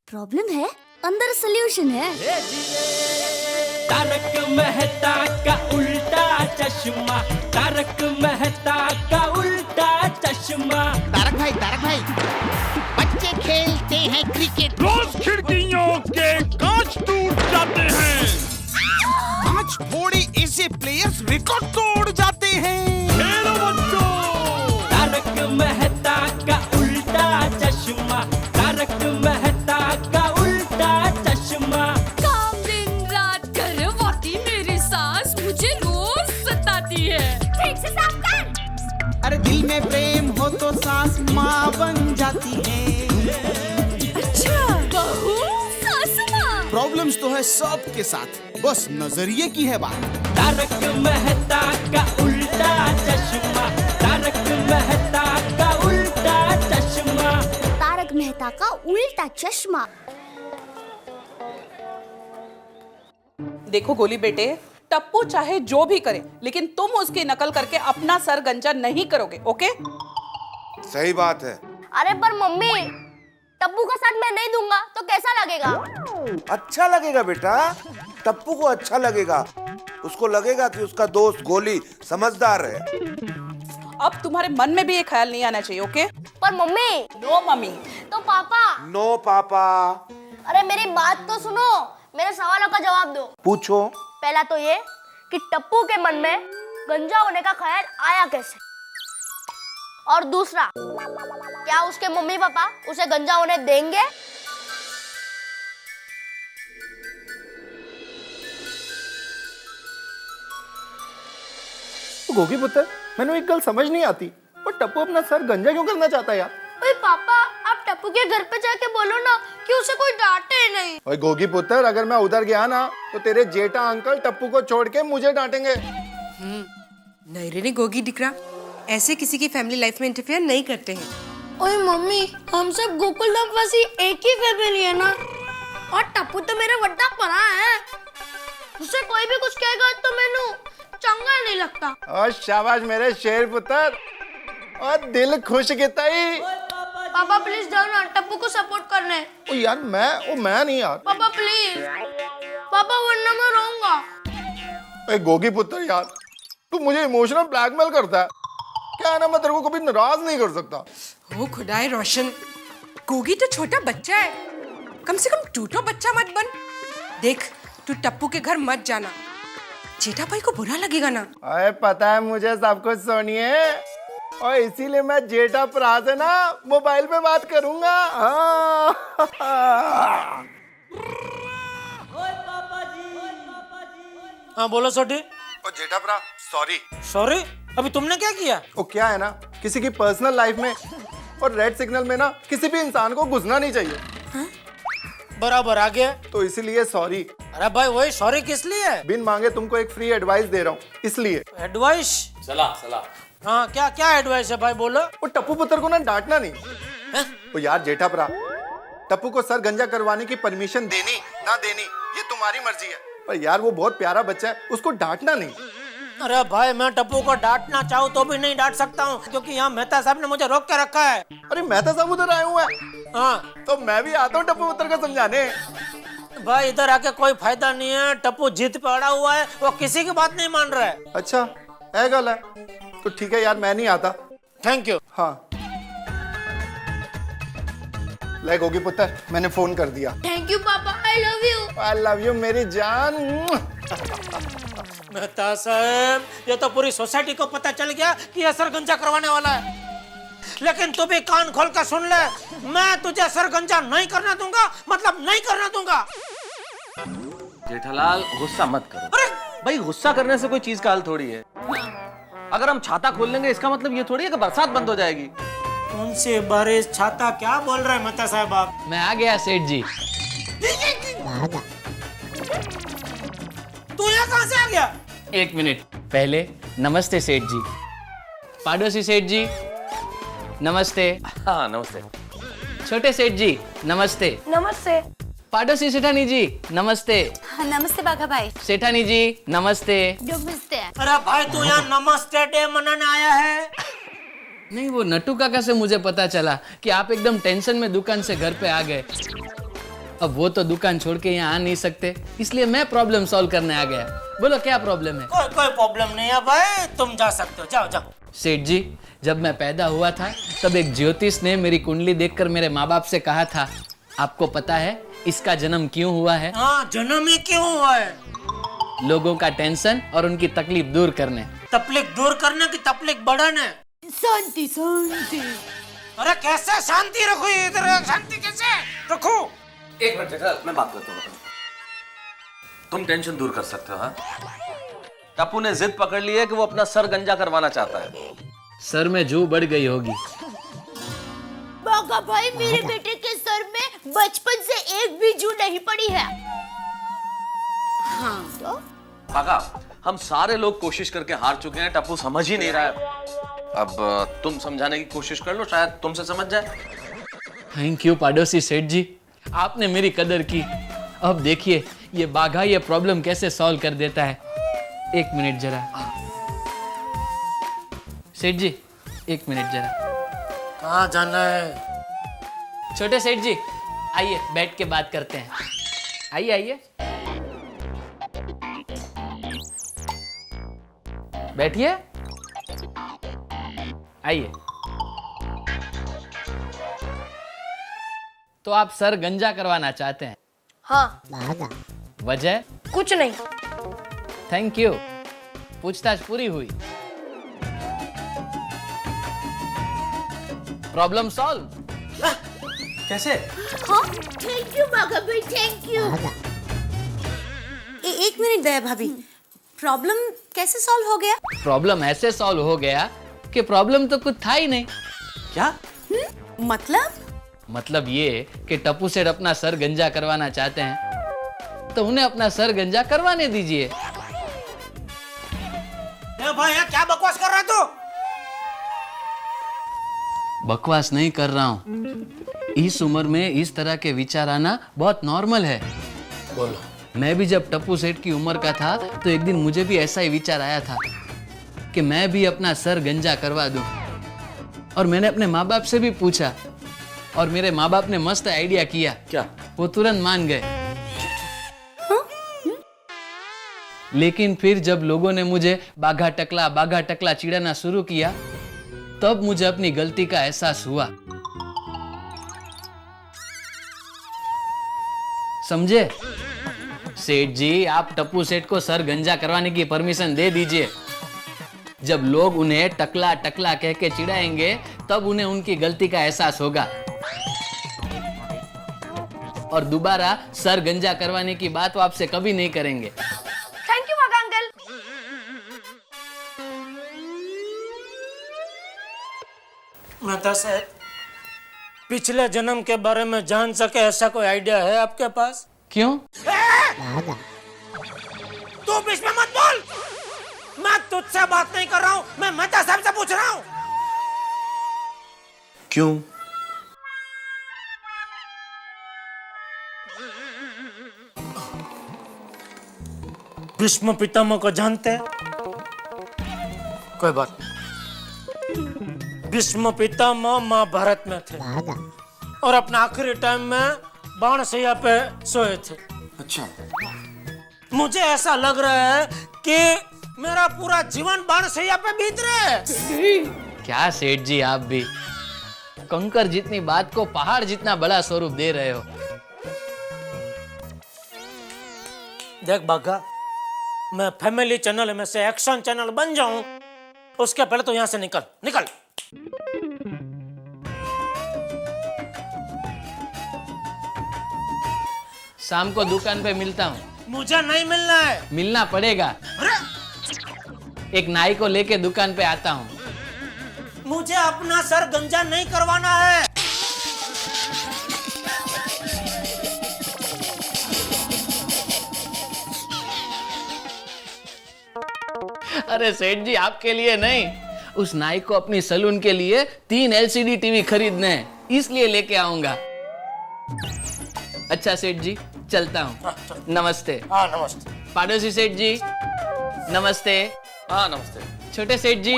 Problem है, अंदर solution है। तारक मेहता का उल्टा चश्मा, तारक मेहता का उल्टा चश्मा। तारक भाई बच्चे खेलते हैं क्रिकेट, रोज खिड़कियों के कांच टूट जाते हैं, कांच फोड़े ऐसे प्लेयर्स रिकॉर्ड तोड़ जाते हैं। खेलो बच्चों। तारक मेहता का उल्टा चश्मा, तारक मेहता का उल्टा चश्मा। काम दिन रात करवाती मेरी सास मुझे रोज सताती है। ठीक से साफ कर। अरे दिल में प्रेम हो तो सास माँ बन जाती है। अच्छा, बहू सास माँ। प्रॉब्लम्स तो है सबके साथ, बस नजरिए की है बात। तारक मेहता का उल्टा चश्मा, तारक मेहता का उल्टा चश्मा। तारक मेहता का उल्टा चश्मा। देखो गोली बेटे, टप्पू चाहे जो भी करे, लेकिन तुम उसकी नकल करके अपना सर गंजा नहीं करोगे, ओके? सही बात है। अरे पर मम्मी, टप्पू का साथ मैं नहीं दूंगा तो कैसा लगेगा? अच्छा लगेगा बेटा, टप्पू को अच्छा लगेगा। उसको लगेगा कि उसका दोस्त गोली समझदार है। अब तुम्हारे मन में भी ये ख्याल नहीं आना चाहिए, ओके? पर मम्मी, नो मम्मी। तो पापा। नो पापा। अरे मेरी बात तो सुनो, मेरे सवालों का जवाब दो। पूछो। पहला तो ये कि टप्पू के मन में गंजा होने का ख्याल आया कैसे? और दूसरा, क्या उसके मम्मी पापा उसे गंजा होने देंगे? गोगी पुत्र, मैंने एक गल समझ नहीं आती, और टप्पू अपना सर गंजा क्यों करना चाहता है यार? ओए पापा, आप टप्पू के घर पे जाके बोलो ना कि उसे कोई डांटे नहीं। ओए गोगी पुत्र, अगर मैं उधर गया ना तो तेरे जेठा अंकल टप्पू को छोड़ के मुझे डांटेंगे। नहीं रे गोगी दिकरा, ऐसे किसी की फैमिली लाइफ में इंटरफेयर नहीं करते हैं। ओए मम्मी, हम सब गोकुलधाम वासी एक ही फैमिली है ना, और टप्पू तो मेरा बड़ा परा है। उसे कोई भी कुछ कहेगा तो मैनू चंगा नहीं लगता। और शाबाश मेरे शेर पुत्र, और दिल खुश किता ही। पापा प्लीज जाओ ना टप्पू को सपोर्ट करने। ओ यार मैं नहीं यार। पापा प्लीज, पापा वरना मैं रोऊंगा। ओए गोगी पुत्र यार, तू मुझे इमोशनल ब्लैकमेल करता है। क्या है ना, मैं तेरे को कभी नाराज नहीं कर सकता। ओ खुदाए रोशन, गोगी तो छोटा बच्चा है, कम से कम टूटो बच्चा मत बन। देख, तू टप्पू के घर मत जाना, जेठा भाई को बुरा लगेगा ना। अरे पता है मुझे सब कुछ सोनिए, और इसीलिए मैं जेठा भरा से ना मोबाइल पे बात करूंगा। हाँ बोलो छोटी। ओ जेठा भरा, सॉरी। सॉरी? अभी तुमने क्या किया? वो क्या है ना, किसी की पर्सनल लाइफ में और रेड सिग्नल में ना किसी भी इंसान को घुसना नहीं चाहिए। बराबर आ गया। तो इसीलिए सॉरी। अरे भाई वही सॉरी किस लिए? बिन मांगे तुमको एक फ्री एडवाइस दे रहा हूँ, इसलिए। एडवाइस? सलाह। हाँ क्या एडवाइस है भाई, बोलो। वो टप्पू पुत्र को ना डांटना नहीं। तो यार जेठा भरा, टप्पू को सर गंजा करवाने की परमिशन देनी ना देनी ये तुम्हारी मर्जी है, पर यार वो बहुत प्यारा बच्चा है, उसको डांटना नहीं। अरे भाई मैं टप्पू को डांटना चाहूँ तो भी नहीं डांट सकता हूँ, क्योंकि यहाँ मेहता साहब ने मुझे रोक के रखा है। अरे मेहता साहब उधर आए हुए हैं। हाँ तो मैं भी आता हूँ टप्पू पुत्र को समझाने। भाई इधर आके कोई फायदा नहीं है, टप्पू जिद पे अड़ा हुआ है, वो किसी की बात नहीं मान रहा है। अच्छा है गल है, तो ठीक है यार, मैं नहीं आता। Thank you. हाँ ले गोगी पुत्र, मैंने फोन कर दिया। थैंक यू पापा, आई लव यू मेरी जान। मेहता साहब, ये तो पूरी सोसाइटी को पता चल गया कि ये सर गंजा करवाने वाला है, लेकिन तू भी कान खोल कर सुन ले, मैं तुझे सर गंजा नहीं करना दूंगा, मतलब नहीं करना दूंगा। जेठालाल गुस्सा मत करो। अरे भाई गुस्सा करने से कोई चीज का हल थोड़ी है। अगर हम छाता खोल लेंगे इसका मतलब ये थोड़ी है कि बरसात बंद हो जाएगी। कौन सी बारिश, छाता, क्या बोल रहे हैं मेहता साहब आप? मैं आ गया सेठ जी। तू यहाँ कहाँ से आ गया? एक मिनट पहले नमस्ते सेठ जी। पाड़ोसी सेठ जी नमस्ते। हाँ नमस्ते। छोटे सेठ जी नमस्ते। नमस्ते। पाड़ोसी सेठानी जी नमस्ते। नमस्ते बाघा भाई। सेठानी जी नमस्ते। नमस्ते। अरे भाई तू यहाँ नमस्ते डे मनाने आया है? नहीं, वो नट्टू काका से मुझे पता चला कि आप एकदम टेंशन में दुकान से घर पे आ गए। अब वो तो दुकान छोड़ के यहाँ आ नहीं सकते, इसलिए मैं प्रॉब्लम सॉल्व करने आ गया। बोलो क्या प्रॉब्लम है? कोई प्रॉब्लम नहीं है भाई, तुम जा सकते हो, जाओ जाओ। सेठ जी, जब मैं पैदा हुआ था तब एक ज्योतिष ने मेरी कुंडली देखकर मेरे माँ बाप से कहा था, आपको पता है इसका जन्म क्यों हुआ है? हाँ, जन्म ही क्यों हुआ है? लोगों का टेंशन और उनकी तकलीफ दूर करने। तकलीफ दूर करने की तकलीफ बढ़ाने। शांति शांति। अरे कैसे शांति रखो, इधर शांति कैसे रखो? एक मिनट जेठा, मैं बात करता हूँ। तुम टेंशन दूर कर सकते हो। हाँ, टप्पू ने जिद पकड़ ली है कि वो अपना सर गंजा करवाना चाहता है। सर में जू बढ़ गई होगी। बागा भाई, मेरे बेटे के सर में बचपन से एक भी जू नहीं पड़ी है। हाँ तो पाका, हम सारे लोग कोशिश करके हार चुके हैं, टप्पू समझ ही नहीं रहा है। अब तुम समझाने की कोशिश कर लो, शायद तुमसे समझ जाए। थैंक यू पाड़ोसी सेठ जी, आपने मेरी कदर की। अब देखिए ये बाघा ये प्रॉब्लम कैसे सॉल्व कर देता है। एक मिनट जरा सेठ जी, एक मिनट जरा। कहाँ जाना है? छोटे सेठ जी आइए, बैठ के बात करते हैं। आइए आइए, बैठिए, आइए। तो आप सर गंजा करवाना चाहते हैं? हाँ। वजह? कुछ नहीं। थैंक यू, पूछताछ पूरी हुई। Problem solve. कैसे? हाँ, थैंक यू बागा भाई, थैंक यू। एक मिनट दया भाभी, प्रॉब्लम कैसे सॉल्व हो गया? प्रॉब्लम ऐसे सॉल्व हो गया कि प्रॉब्लम तो कुछ था ही नहीं। क्या मतलब ये कि टप्पू सेठ अपना सर गंजा करवाना चाहते हैं, तो उन्हें अपना सर गंजा करवाने दीजिए। भाई क्या बकवास कर रहा है तू? बकवास नहीं कर रहा हूँ, इस उम्र में इस तरह के विचार आना बहुत नॉर्मल है। बोलो। मैं भी जब टप्पू सेठ की उम्र का था तो एक दिन मुझे भी ऐसा ही विचार आया था कि मैं भी अपना सर गंजा करवा दूं। और मैंने अपने माँ बाप से भी पूछा और मेरे माँ बाप ने मस्त आइडिया किया। क्या? वो तुरंत मान गए। लेकिन फिर जब लोगों ने मुझे बाघा टकला चिढ़ाना शुरू किया, तब मुझे अपनी गलती का एहसास हुआ। समझे? सेठ जी, आप टप्पू सेठ को सर गंजा करवाने की परमिशन दे दीजिए। जब लोग उन्हें टकला कह के चिढ़ाएंगे, तब उन्हें उनकी गलती का एहसास होगा और दोबारा सर गंजा करवाने की बात वो आपसे कभी नहीं करेंगे। थैंक यू बागा अंकल। माता साहब, पिछले जन्म के बारे में जान सके ऐसा कोई आइडिया है आपके पास? क्यों? तू बीच में मत बोल। मैं तुझसे बात नहीं कर रहा हूँ, मैं मेहता साहब से पूछ रहा हूँ। क्यों? भीष्म पितामह को जानते हैं? कोई बात। भीष्म पितामह महाभारत में थे और अपना आखिरी टाइम में बाणशैया पे सोए थे। अच्छा। मुझे ऐसा लग रहा है कि मेरा पूरा जीवन बाणशैया पे बीत रहा है। क्या सेठ जी, आप भी कंकर जितनी बात को पहाड़ जितना बड़ा स्वरूप दे रहे हो। देख बाघा, मैं फैमिली चैनल में से एक्शन चैनल बन जाऊं, उसके पहले तो यहां से निकल निकल। शाम को दुकान पे मिलता हूँ। मुझे नहीं मिलना है। मिलना पड़ेगा। एक नाई को लेके दुकान पे आता हूँ। मुझे अपना सर गंजा नहीं करवाना है। अरे सेठ जी, आपके लिए नहीं, उस नाई को अपनी सलून के लिए 3 LCD टीवी खरीदने हैं, इसलिए लेके आऊंगा। अच्छा सेठ जी, चलता हूँ। नमस्ते। हाँ नमस्ते। पाड़ोसी सेठ जी, नमस्ते। हाँ नमस्ते। छोटे सेठ जी,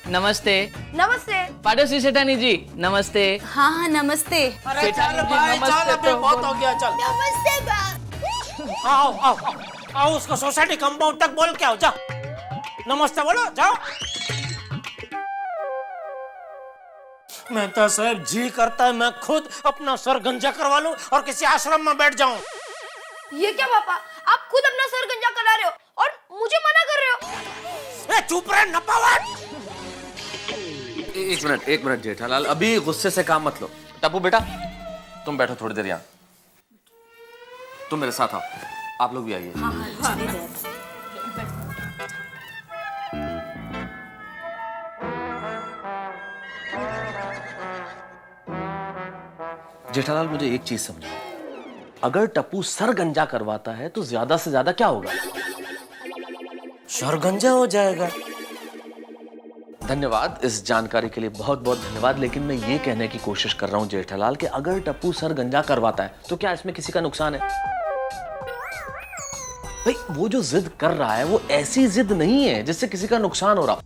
नमस्ते। नमस्ते। पाड़ोसी सेठानी जी नमस्ते। हाँ हाँ नमस्ते। अरे चल भाई चल, अभी बहुत हो गया, चल। नमस्ते बा। आओ आओ आओ, उसको सोसाइटी कंपाउंड तक बोल के आओ, जाओ। नमस्ते बोलो, जाओ। मेहता साहब जी करता है मैं खुद अपना सर गंजा करवा लूं और किसी आश्रम में बैठ जाऊं। ये क्या पापा, आप खुद अपना सर गंजा करा रहे हो और मुझे मना कर रहे हो। ए चुप रहे नपावट। एक मिनट जेठालाल, अभी गुस्से से काम मत लो। टप्पू बेटा तुम बैठो थोड़ी देर यहाँ, तुम मेरे साथ आओ, आप लोग भी आइए। जेठालाल मुझे एक चीज समझाओ, अगर टप्पू सर गंजा करवाता है तो ज्यादा से ज्यादा क्या होगा? सर गंजा हो जाएगा। धन्यवाद इस जानकारी के लिए, बहुत बहुत धन्यवाद। लेकिन मैं ये कहने की कोशिश कर रहा हूं जेठालाल कि अगर टप्पू सर गंजा करवाता है तो क्या इसमें किसी का नुकसान है? भाई वो जो जिद कर रहा है वो ऐसी जिद नहीं है जिससे किसी का नुकसान हो रहा।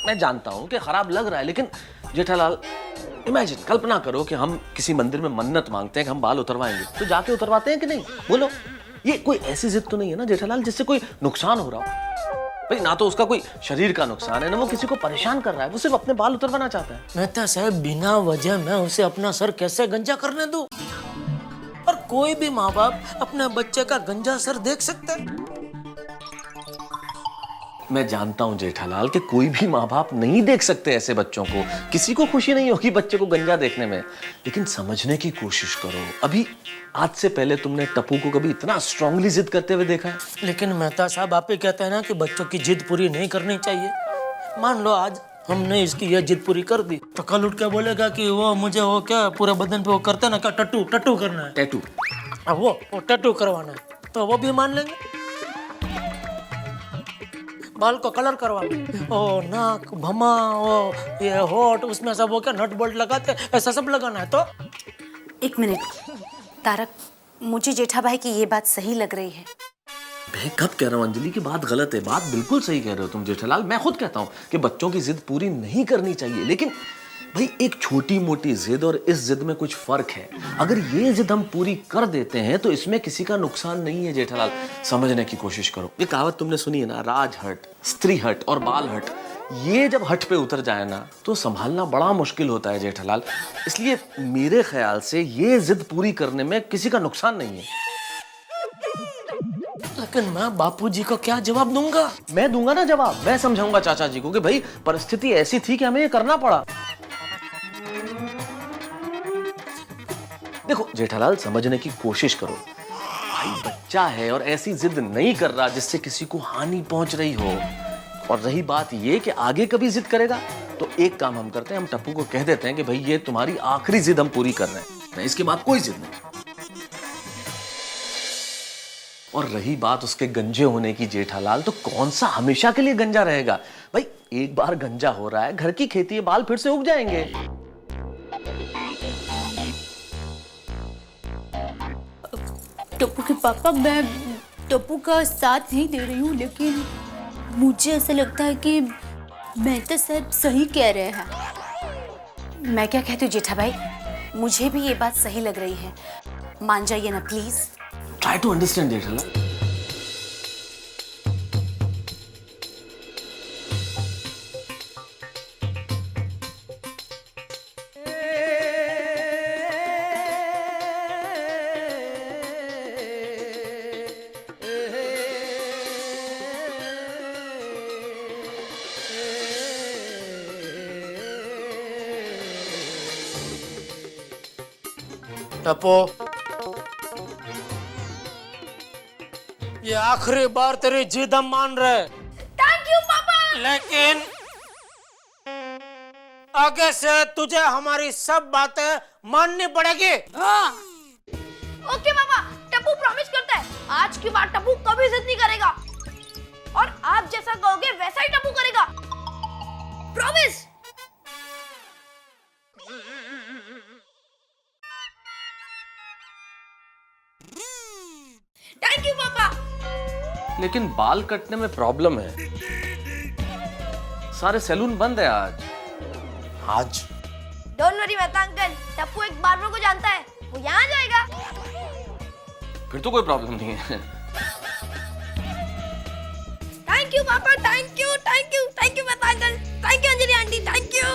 मैं जानता हूं कि खराब लग रहा है, लेकिन जेठालाल इमेजिन, कल्पना करो कि हम किसी मंदिर में मन्नत मांगते हैं कि हम बाल उतरवाएंगे, तो जाके उतरवाते हैं कि नहीं? बोलो, ये कोई ऐसी जिद तो नहीं है ना जेठालाल जिससे कोई नुकसान हो रहा हो? भाई ना तो उसका कोई शरीर का नुकसान है, ना वो किसी को परेशान कर रहा है, वो सिर्फ अपने बाल उतरवाना चाहता है। मेहता साहब बिना वजह मैं उसे अपना सर कैसे गंजा करने दूं? और कोई भी माँ बाप अपने बच्चे का गंजा सर देख सकता है? मैं जानता हूं जेठालाल कि कोई भी माँ बाप नहीं देख सकते ऐसे बच्चों को, किसी को खुशी नहीं होगी बच्चे को गंजा देखने में, लेकिन समझने की कोशिश करो। अभी आज से पहले तुमने टप्पू को कभी इतना स्ट्रांगली जिद करते हुए देखा है? लेकिन मेहता साहब आप ही कहते हैं ना कि बच्चों की जिद पूरी नहीं करनी चाहिए। मान लो आज हमने इसकी यह जिद पूरी कर दी तो कल उठ के बोलेगा कि वो मुझे वो क्या पूरे बदन पे वो करते ना, क्या टट्टू टट्टू करना है, टैटू, वो टट्टू करवाना है, तो वो भी मान लेंगे। बाल को कलर करवाना, ओ नाक भमा ओ ये होठ उसमें सब वो क्या नट बोल्ट लगाते ऐसा सब लगाना है। तो एक मिनट तारक, मुझे जेठा भाई की ये बात सही लग रही है। मैं कब कह रहा हूँ अंजलि की बात गलत है? बात बिल्कुल सही कह रहे हो तुम जेठालाल। मैं खुद कहता हूँ कि बच्चों की जिद पूरी नहीं करनी चाहिए, लेकिन भाई एक छोटी मोटी जिद और इस जिद में कुछ फर्क है। अगर ये जिद हम पूरी कर देते हैं तो इसमें किसी का नुकसान नहीं है जेठालाल, समझने की कोशिश करो। ये कहावत तुमने सुनी है ना, राज हट, स्त्री हट और बाल हट। ये जब हट पे उतर जाए ना तो संभालना बड़ा मुश्किल होता है जेठालाल। इसलिए मेरे ख्याल से ये जिद पूरी करने में किसी का नुकसान नहीं है। लेकिन मैं बापूजी को क्या जवाब दूंगा? मैं दूंगा ना जवाब, मैं समझाऊंगा चाचा जी को कि भाई परिस्थिति ऐसी थी कि हमें ये करना पड़ा। देखो जेठालाल समझने की कोशिश करो, भाई बच्चा है और ऐसी जिद नहीं कर रहा जिससे किसी को हानि पहुंच रही हो। और रही बात ये कि आगे कभी जिद करेगा तो एक काम हम करते हैं, हम टप्पू को कह देते हैं कि भाई ये तुम्हारी आखिरी जिद हम पूरी कर रहे हैं, इसके बाद कोई जिद नहीं। और रही बात उसके गंजे होने की जेठालाल, तो कौन सा हमेशा के लिए गंजा रहेगा? भाई एक बार गंजा हो रहा है, घर की खेती है, बाल फिर से उग जाएंगे। टप्पू के पापा, मैं टप्पू का साथ नहीं दे रही हूँ, लेकिन मुझे ऐसा लगता है कि मेहता साहब सही कह रहे हैं। मैं क्या कहती हूँ जेठा भाई, मुझे भी ये बात सही लग रही है, मान जाइए ना please. Try to understand Jethalal. Tappu ये आखिरी बार तेरी जिद हम मान रहे। थैंक यू पापा। लेकिन आगे से तुझे हमारी सब बातें माननी पड़ेगी। हाँ। ओके पापा, टप्पू प्रॉमिस करता है आज की बार टप्पू कभी जिद नहीं करेगा और आप जैसा कहोगे वैसा ही टप्पू करेगा। प्रॉमिस। थैंक यू पापा। लेकिन बाल कटने में प्रॉब्लम है, सारे सैलून बंद है आज। आज don't worry Mehta uncle, Tappu एक बार्बर को जानता है, वो यहाँ जाएगा। फिर तो कोई प्रॉब्लम नहीं है। थैंक यू पापा, thank you thank you thank you Mehta uncle, thank you Anjali aunty, thank you.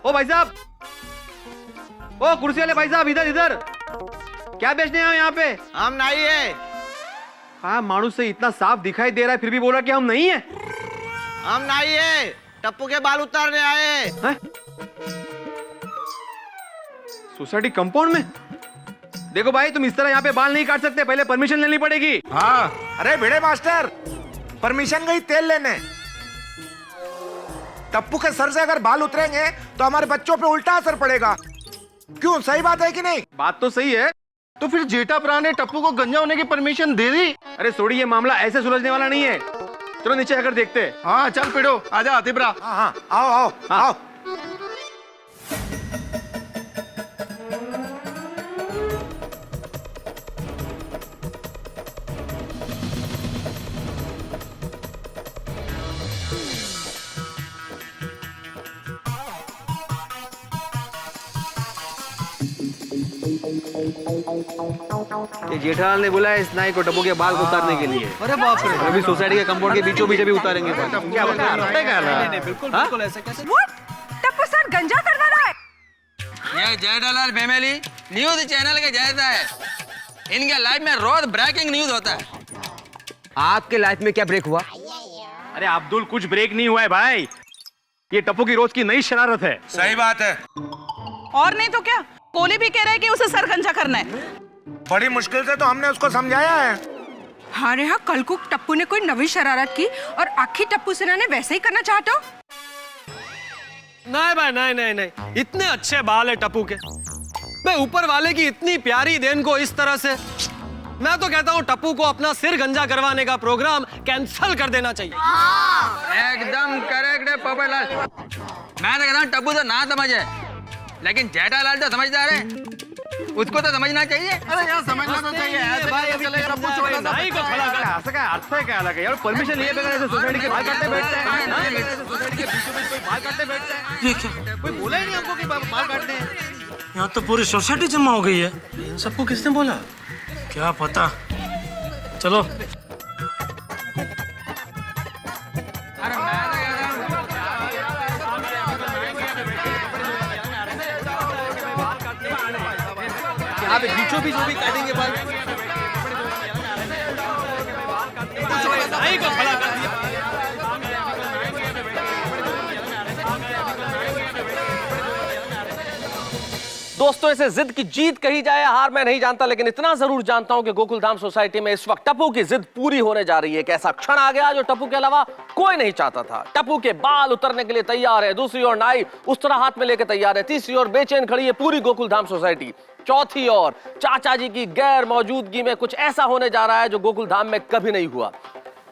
ओ भाई साहब, ओ कुर्सी वाले भाई साहब, इधर इधर, क्या बेचने आए यहाँ पे? हम नहीं है। हाँ, मानुस से इतना साफ दिखाई दे रहा है फिर भी बोला कि हम नहीं है। हम नहीं है, टप्पू के बाल उतारने आए हैं। सोसाइटी कंपाउंड में? देखो भाई, तुम इस तरह यहाँ पे बाल नहीं काट सकते, पहले परमिशन लेनी पड़ेगी। हाँ, अरे भिड़े मास्टर, परमिशन गई तेल लेने। टप्पू के सर से अगर बाल उतरेंगे तो हमारे बच्चों पे उल्टा असर पड़ेगा। क्यों, सही बात है कि नहीं? बात तो सही है। तो फिर जेठा प्रा ने टप्पू को गंजा होने की परमिशन दे दी? अरे सोड़ी, ये मामला ऐसे सुलझने वाला नहीं है। चलो नीचे आकर देखते हैं। हाँ चल पिड़ो, आजा तिब्रा। हाँ हाँ, आओ आओ आओ। ये जेठालाल ने बुलाया इस नाई को टप्पू के बाल को उतारने के लिए। अरे बाप रे, अभी सोसाइटी के कंपाउंड के बीचों बीच भी उतारेंगे बाल। क्या बता रहा है? बिल्कुल बिल्कुल ऐसे कैसे? टप्पू सर गंजा करवा रहा है। ये जेठालाल फैमिली न्यूज चैनल के जैसा है, इनके लाइफ में रोज ब्रेकिंग न्यूज होता है। आपके लाइफ में क्या ब्रेक हुआ? अरे अब्दुल, कुछ ब्रेक नहीं हुआ है भाई, ये टप्पू की रोज की नई शरारत है। सही बात है। और नहीं तो क्या, कोहली भी कह रहा है कि उसे सर गंजा करना है। बड़ी मुश्किल से तो हमने उसको समझाया है। हाँ रे हाँ, कल को टप्पू ने कोई नवी शरारत की और आखिर टप्पू सेना ने वैसे ही करना चाहता हो? नहीं भाई, नहीं नहीं नहीं, इतने अच्छे बाल है टप्पू के। मैं ऊपर वाले की इतनी प्यारी देन को इस तरह से, मैं तो कहता हूँ टप्पू को अपना सिर गंजा करवाने का प्रोग्राम कैंसिल कर देना चाहिए। एकदम करेक्ट है पोपटलाल। मैं तो कहता हूँ टप्पू तो ना समझे, लेकिन जेठालाल तो समझदार है, उसको तो समझना चाहिए। अरे यार, समझना तो चाहिए। ऐसे भाई चलेगा टप्पू छोटा सा नहीं को खड़ा कर। ऐसा क्या अर्थ है, क्या अलग है यार? परमिशन लिए बगैर ऐसे सोसाइटी के बाल काटते बैठते हैं। सोसाइटी के बीचों बीच कोई बाल काटते बैठता है? ये क्या? कोई बोला ही नहीं हमको कि बाल काटते हैं। यहाँ तो पूरी सोसाइटी जमा हो गई है। इन सबको किसने बोला? क्या पता। चलो यहाँ पे बीचों बीच भी काटेंगे बाल। नहीं को खड़ा कर दिया। दोस्तों, इसे जिद की जीत कही जाए, हार मैं नहीं जानता, लेकिन इतना जरूर जानता हूं कि गोकुलधाम सोसाइटी में इस वक्त टप्पू की जिद पूरी होने जा रही है। एक ऐसा क्षण आ गया जो टप्पू के अलावा कोई नहीं चाहता था। टप्पू के बाल उतरने के लिए तैयार है, दूसरी ओर नाई उस तरह हाथ में लेकर तैयार है, तीसरी ओर बेचैन खड़ी है पूरी गोकुलधाम सोसाइटी, चौथी ओर चाचा जी की गैर मौजूदगी में कुछ ऐसा होने जा रहा है जो गोकुलधाम में कभी नहीं हुआ।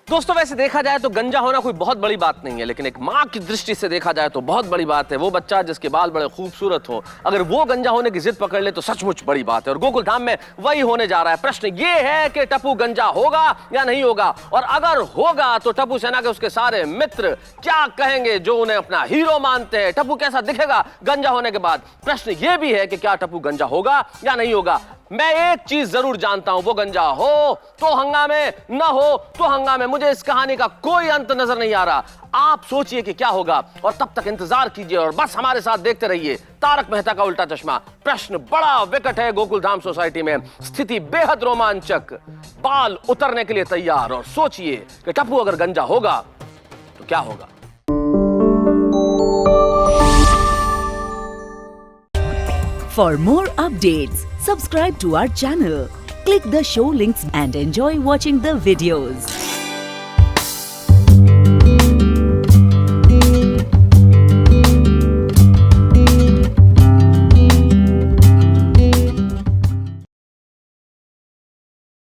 दोस्तों, वैसे देखा जाए तो गंजा होना कोई बहुत बड़ी बात नहीं है, लेकिन एक माँ की दृष्टि से देखा जाए तो बहुत बड़ी बात है। वो बच्चा जिसके बाल बड़े खूबसूरत हो, अगर वो गंजा होने की जिद पकड़ ले तो सचमुच बड़ी बात है। और गोकुलधाम में वही होने जा रहा है। प्रश्न ये है कि टप्पू गंजा होगा या नहीं होगा, और अगर होगा तो टप्पू सेना के उसके सारे मित्र क्या कहेंगे जो उन्हें अपना हीरो मानते हैं। टप्पू कैसा दिखेगा गंजा होने के बाद? प्रश्न ये भी है कि क्या टप्पू गंजा होगा या नहीं होगा। मैं एक चीज जरूर जानता हूं, वो गंजा हो तो हंगामे, न हो तो हंगामे। मुझे इस कहानी का कोई अंत नजर नहीं आ रहा। आप सोचिए कि क्या होगा और तब तक इंतजार कीजिए और बस हमारे साथ देखते रहिए तारक मेहता का उल्टा चश्मा। प्रश्न बड़ा विकट है गोकुलधाम सोसाइटी में, स्थिति बेहद रोमांचक, बाल उतरने के लिए तैयार, और सोचिए कि टप्पू अगर गंजा होगा तो क्या होगा। For more updates, subscribe to our channel, click the show links and enjoy watching the videos.